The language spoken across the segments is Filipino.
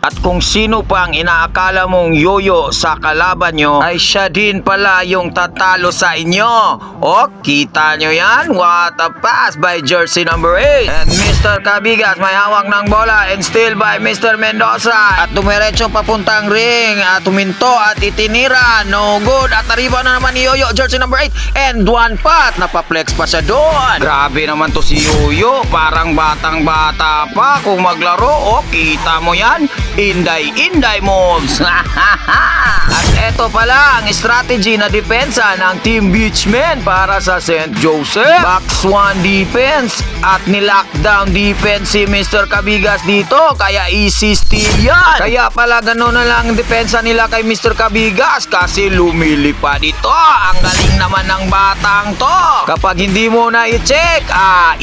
At kung sino pang inaakala mong yoyo sa kalaban nyo, ay siya din pala yung tatalo sa inyo. O, kita nyo yan? What a pass by jersey number 8. And Mr. Cabigas may hawak ng bola and steal by Mr. Mendoza. At dumiretso papuntang ring at huminto at itinira. No good. At arriba na naman ni Yoyo, jersey number 8. And one pot. Napaplex pa siya doon. Grabe naman to si Yoyo. Parang batang-bata pa kung maglaro. O, kita mo yan? Inday moves. At eto pala ang strategy na depensa ng Team Beachmen para sa St. Joseph. Box 1 defense at ni-lockdown defense si Mr. Cabigas dito. Kaya easy steal yan. Kaya pala gano'n na lang depensa nila kay Mr. Cabigas kasi lumilipad ito. Ang galing naman ng batang to. Kapag hindi mo na i-check,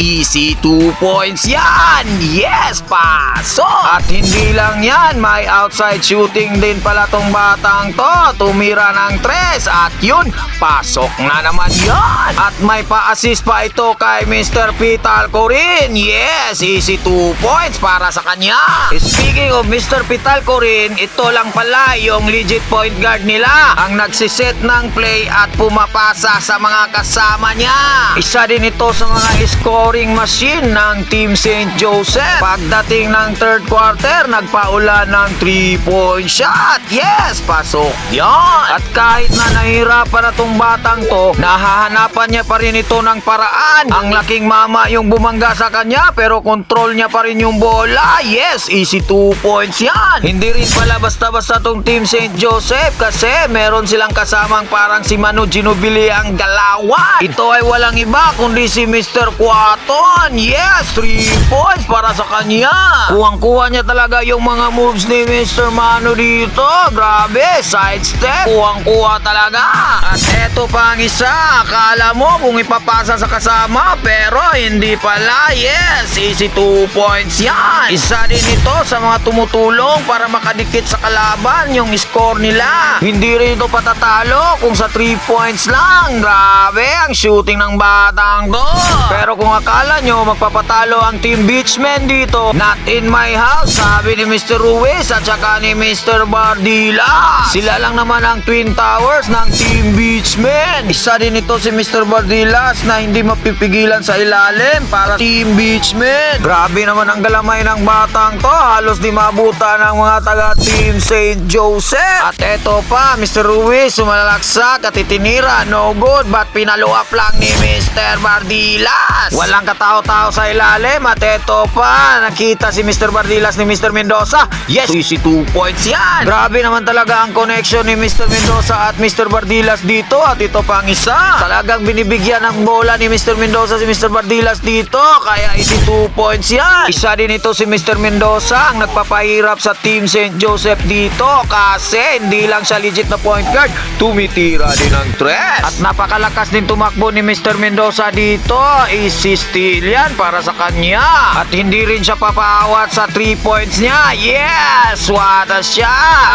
easy 2 points yan. Yes, paso. At hindi lang yan, may outside shooting din pala tong batang to. Tumira ng 3 at yun, pasok na naman yan. At may pa-assist pa ito kay Mr. Pitalco rin. Yes, easy 2 points para sa kanya. Speaking of Mr. Pitalco rin, ito lang pala yung legit point guard nila. Ang nagsiset ng play at pumapasa sa mga kasama niya. Isa din ito sa mga scoring machine ng Team St. Joseph. Pagdating ng third quarter, nagpaula ng 3-point shot. Yes, pasok yan. At kahit na nahihirapan na tong batang to, nahahanapan niya pa rin ito ng paraan. Ang laking mama yung bumangga sa kanya pero control niya pa rin yung bola. Yes, easy 2 points yan. Hindi rin pala basta-basta tong Team St. Joseph kasi meron silang kasamang parang si Manu Ginobili ang galawan. Ito ay walang iba kundi si Mr. Quaton. Yes, 3 points para sa kanya. Kuwang-kuha niya talaga yung mga moves ni Mr. Manu dito. Grabe, side step. Kuwang-kuha talaga. At eto pa ang isa. Akala mo kung ipapasa sa kasama pero hindi pala. Yes, easy 2 points yan. Isa din ito sa mga tumutulong para makadikit sa kalaban yung score nila. Hindi rin ito patatalo kung sa 3 points lang. Grabe ang shooting ng batang to. Pero kung akala nyo magpapatalo ang Team Beachmen dito, not in my house, sabi ni Mr. Ruiz at saka ni Mr. Bardila. Sila lang naman ang Twin Towers ng Team Beachmen. Isa din ito si Mr. Bardilas na hindi mapipigilan sa ilalim para Team Beachmen. Grabe naman ang galamay ng batang to. Halos di mabuta ng mga taga Team St. Joseph. At eto pa, Mr. Ruiz sumalalaksak at itinira. No good, but pinaluap lang ni Mr. Bardilas. Walang katao-tao sa ilalim. At eto pa, nakita si Mr. Bardilas ni Mr. Mendoza. Yes, easy 2 points yan. Grabe naman talaga ang connection ni Mr. Mendoza at Mr. Bardilas dito. At ito pa ang isa. Talagang binibigyan ng bola ni Mr. Mendoza si Mr. Bardilas dito. Kaya easy 2 points yan. Isa din ito si Mr. Mendoza ang nagpapahirap sa Team St. Joseph dito kasi hindi lang siya legit na point guard, tumitira din ng 3. At napakalakas din tumakbo ni Mr. Mendoza dito. Easy steal yan para sa kanya. At hindi rin siya papaawat sa 3 points niya. Yes, wata siya.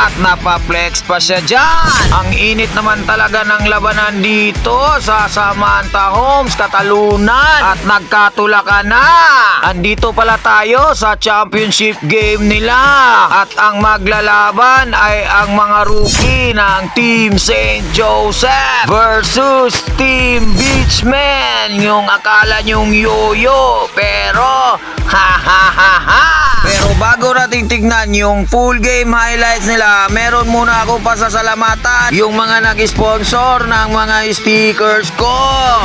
At napaplex pa siya dyan. Ang init naman talaga ng labanan dito sa Samantha Homes, Katalunan. At nagkatulakan na. Andito pala tayo sa championship game nila. At ang maglalaban ay ang mga rookie ng Team St. Joseph versus Team Beachmen. Yung akala nyong yoyo pero pero bago nating tignan yung full game highlights nila, meron muna ako pasasalamatan yung mga nag-sponsor ng mga stickers ko.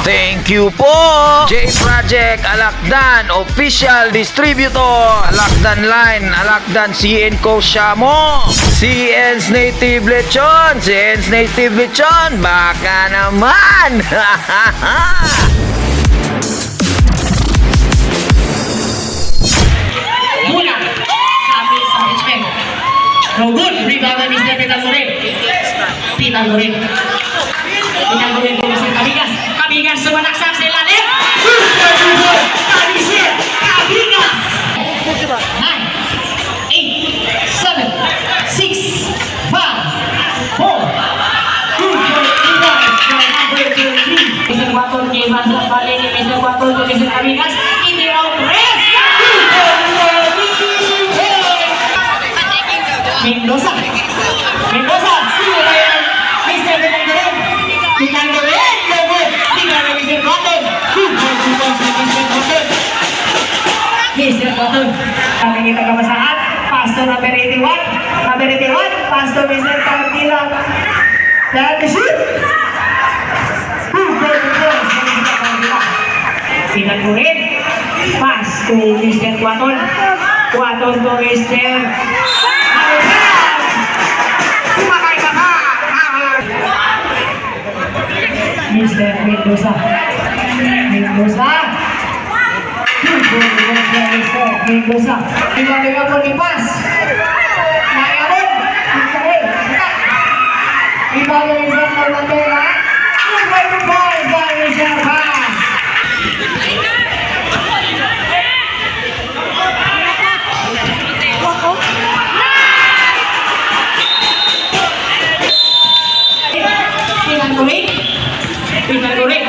Thank you po! J Project Alakdan Official Distributor, Alakdan Line, Alakdan CN Co Shamo, CN's Native Lechon, CN's Native Lechon, baka naman! Muna sa Richmond. No good. Rebound by Mr. Pitalcorin. Pitalcorin po Mr. Cabigas. Cabigas sumalaksak sa ilalim. Cabigas. 9, 8, 7, 6, 5, 4, 2, 1. Mr. Quator kay Masa Pali ni Mr. Quator to Mr. Cabigas. Hindi out press. Mendoza. Mendoza. Sino ba yan? Mr. Pinagdorin. Pinagdorin. Lobot. Tingnan na Mr. Cotton. Good sa Mr. Cotton. Mr. Cotton. Kami kita kamasahan. Pasto number 81. Number 81. Pasto Mr. Cardila. Dan the shoot. Good sa Mr. Cardila. Pinagdorin. Pass to Mr. Quaton. Quaton to Mr. Mr. Mendoza. Mendoza. Mendoza. Iba-iba po ni Pas. Nayabot. Iba-iba ni Sir Caldera. Iba-iba ni Sir Pas. Pinagdurin. Pinagdurin.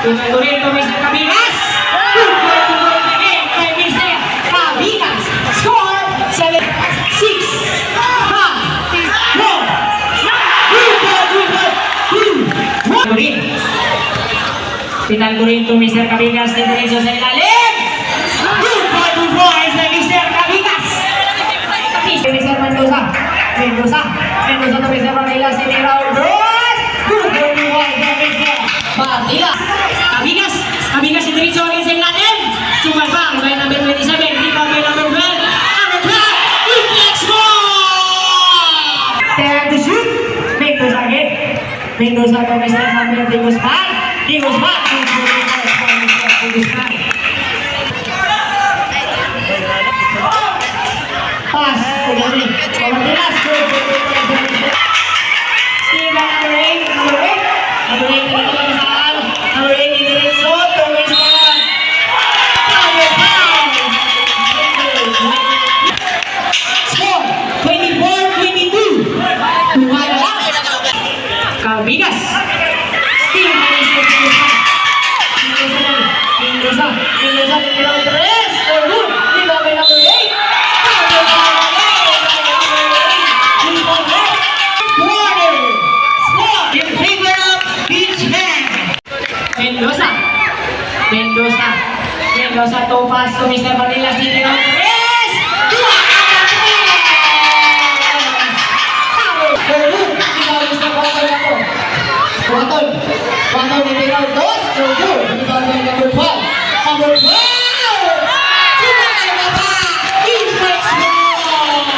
Pinagdurin to Mr. Cabigas. Kay Mr. Cabigas. Score 7-6. Pinagdurin to Mr. Cabigas. Diretso sa ilalim. Good boy sa Mr. Cabigas. Mr. Mendoza. Mendoza. Mendoza to Mr. Cabigas. Ini round Batila. Cabigas. Cabigas diretso ulit sa ilalim. Sumal bang by number 27. Riba by number 12. Number 12. Let's go! Time to shoot. Mendoza again. Mendoza to Mr. Number Di Guzman. Di Guzman. Di Guzman. Pass. Ugari. Pamatilas. Steve number 8. Number 8. Number 8 na ito lang saan. Number 8 indiretso to Mr. Score 24-22. Tumaya lang. Cabigas. Steve na Mr. Mendoza. Mendoza nitiraw 3. Or good. Diba may number 8. Mendoza. Mendoza. Mendoza to pass to Mr. Manila City round 3. Quaton. Quaton di round 2. Ito ang number 12. Number 12. Sumay na ba? Inflex ball.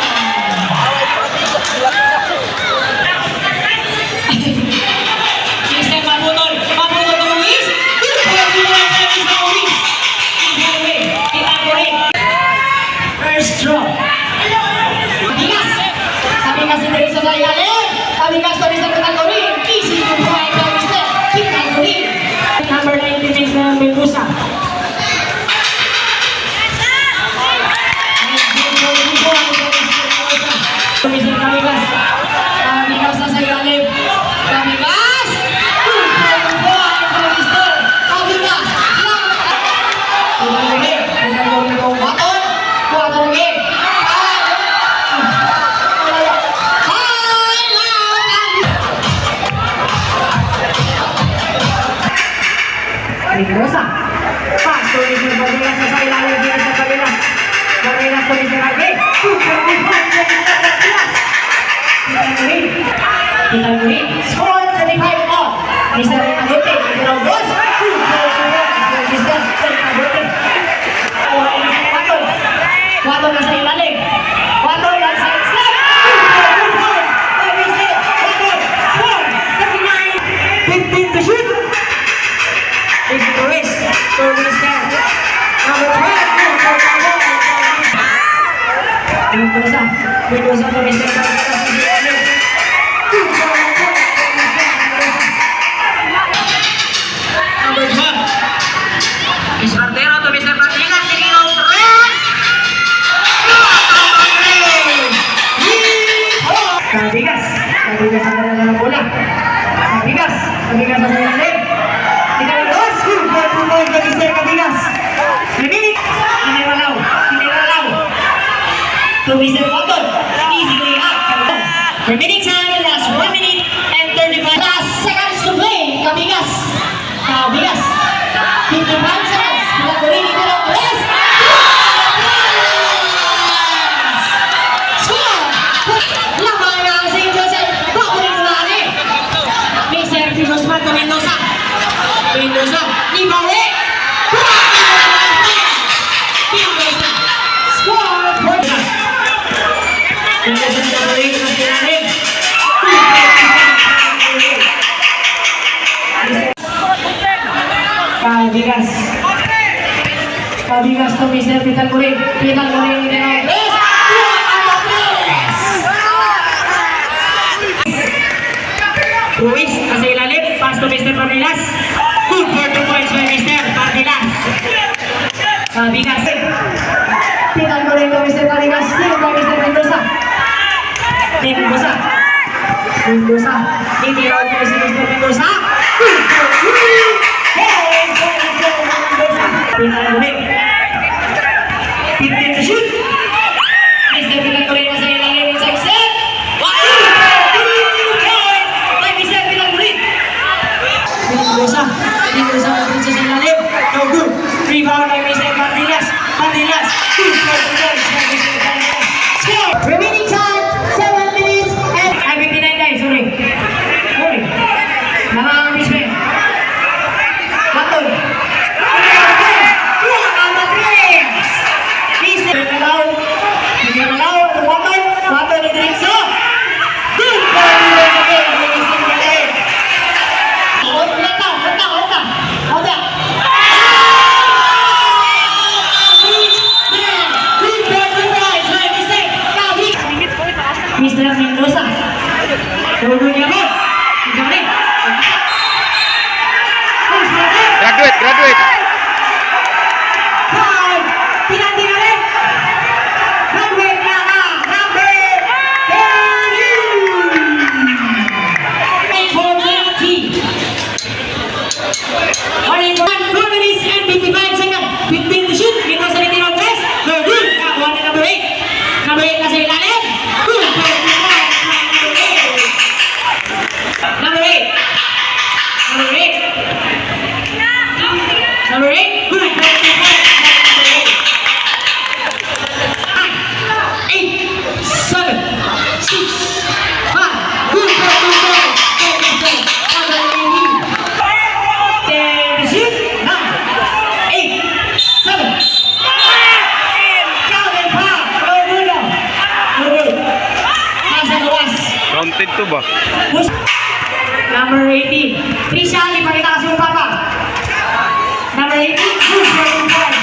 Mr. Mabutol. Mabutol to Luis. First draw. Cabigas. Cabigas diretso sa ilalim. Cabigas to Mr. Pinagdurin. Easy to find by Mr. Pinagdurin. Number 19 Mr. Mendoza. Mr. Cabigas. Cabigas sa ilalim. Cabigas. Mendoza. Pass to Mr. Cabigas sa ilalim din sa Cabigas. Cabigas to Mr. Cabigas. Pinagdurin. Score 35 all. Mr. Agote. Round 2. Mr. Agote. Quaton. Quaton na sa ilalim. Quaton na sa slap. Mr. Quaton. Score 39. 15 to shoot. Mr. Ruiz. To Mr. Number 12. Mendoza. Mendoza to Mr. Cabigas. Remaining time, last 1 minute and 35 last seconds to play. Kabigas. Kabigas. 55 seconds. Pinagulin ito ng press. Score! Laban ng St. Joseph. Pakunin mo na rin. Mr. Pinusman to Mendoza. Mendoza. Ibawi. Mendoza. Score! Mendoza pinagulin na sinalim. Kabigas. Kabigas to Mr. Pinagulin. Pinagulin ito ng press. Ruiz, nasa ilalim, pass to Mr. Pardilas. Good for 2 points by Mr. Pardilas. Kabigas. Pinagulin to Mr. Pardilas. Steal by Mr. Mendoza. Mendoza. Mendoza. Itiraw to si Mr. Mendoza. Good for 3. Hey, Mendoza. Pinagulin. 15 to shoot. Mr. Pinagulin nasa ilalim, inside set. Mendoza, Mendoza mabunsa sa ilalim. No good. Rebound by Mr. Pardilas. Pardilas. Good for the goals by Mr. Pardilas. Score! Remaining time, 7 minutes and... 59 guys, sorry. Sorry. Nakakang basement. Batol. Mr. Nalaw. Mr. Nalaw. Batol. Batol ni Dritso. Good for the goals again by Mr. Nalaw. Mr. Mendoza. Dua-duanya gol. Dijari. Graduate. Foul. Penalti kali. Number 4 minutes and 55 seconds. 15 to shoot. Mendoza ditiro press. Good. Nakuha ni number 8. Number 8 nasa ilalim. Good. Number 8. Number 8. Number 8. Good. Counted to ba? Number 18. Trisha, ipakita kasi yung papa. Number 18. Good for the ball.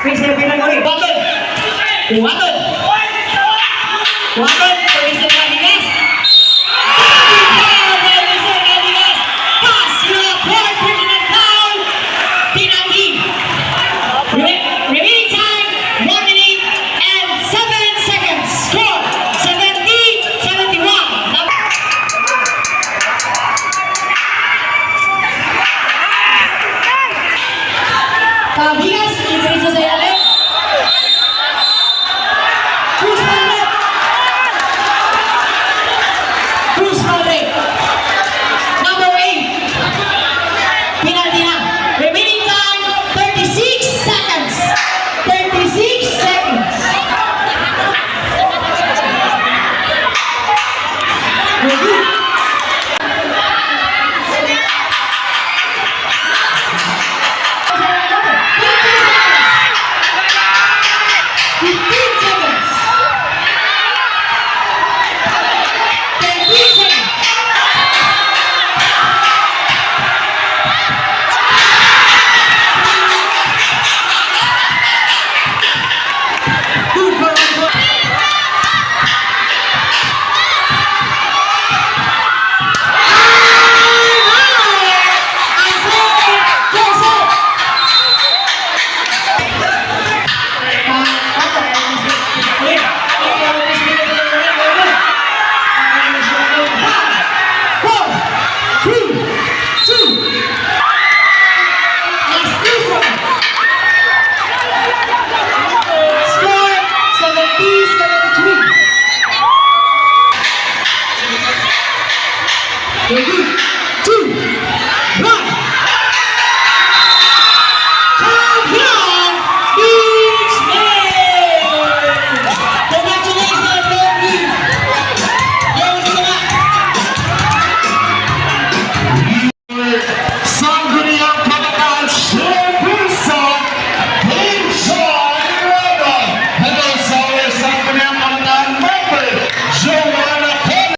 Mr. Pinagulin. Waton. Waton. Waton. Mr. Pardilas. Pass. You have 4 personal foul. Pinagi. Remaining time, 1 minute and 7 seconds. Score. 70-71. Kabigas, diretso sa ilalim. Cruz Padre. Cruz Padre. Number 8. Penalty na. Remaining time, 36 seconds. 36 seconds. Review.